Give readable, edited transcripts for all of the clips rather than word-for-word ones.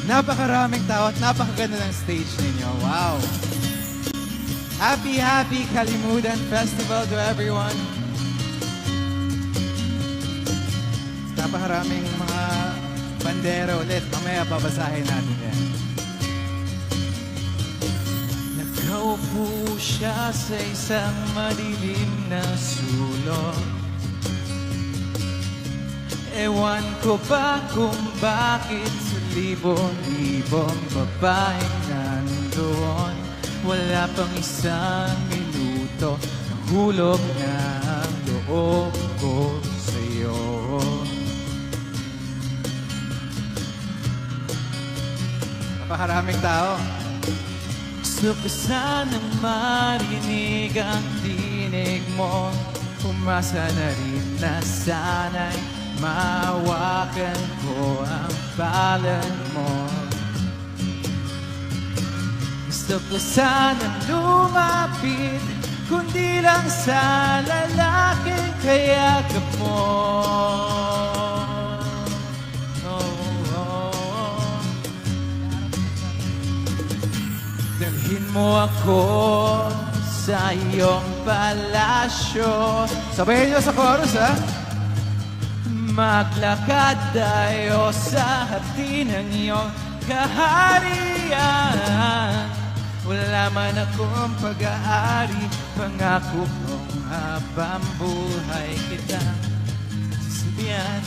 Napakaraming tao at napakaganda ng stage ninyo. Wow! Happy Kalimutan Festival to everyone. Napakaraming mga bandera ulit. Mamaya babasahin natin yan. Nakaupo siya sa isang madilim na sulok. Ewan ko ba kung bakit sa libon-libong babaeng nandoon. Wala pang isang minuto, nahulog na ang loob ko sa'yo. Napakaraming tao. Gusto ko sanang marinig ang tinig mo. Umasa na rin na sana'y mahawakan ko ang palad mo. Gusto ko sanang lumapit, kundi lang sa lalaking kayakap mo. Dalhin mo ako sa iyong palasyo. Sabayin nyo sa chorus, ha? Maglakad tayo sa hardin ng iyong kaharian. Wala man akong pag-aari, pangako kong habang buhay kita sasabihan.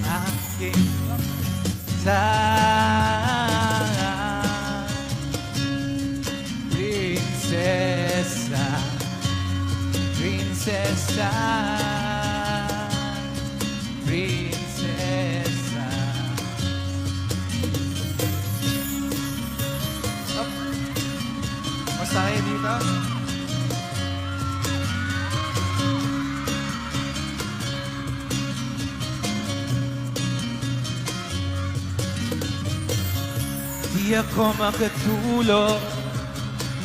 Aking prinsesa, prinsesa, prinsesa. Masaya dito. Di ako makatulog,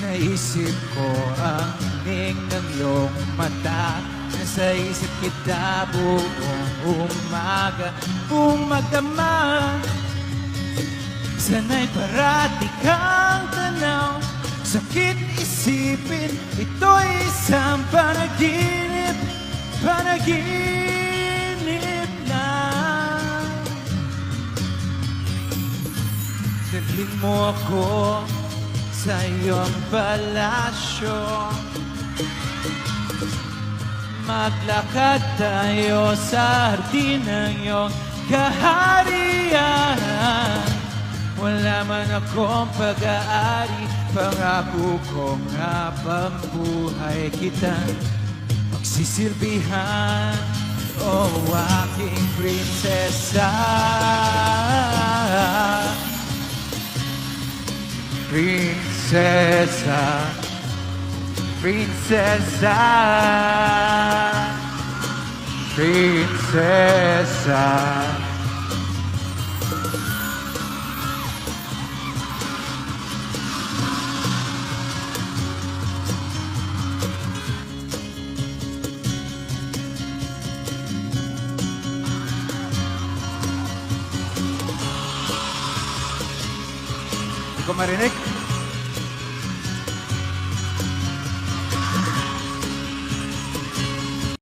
naisip ko ang hining ng iyong mata. Nasa isip kita buong umaga, buong magdama. Sana'y parati kang tanaw, sakit isipin, ito'y isang panaginip, panaginip lang. Dalhin mo ako sa iyong palasyo. Maglakad tayo sa hardin ng iyong kaharian. Wala man akong pag-aari, pangako kong habang buhay kita magsisilbihan. Oh, aking prinsesa, prinsesa, prinsesa, prinsesa. Hindi ko marinig.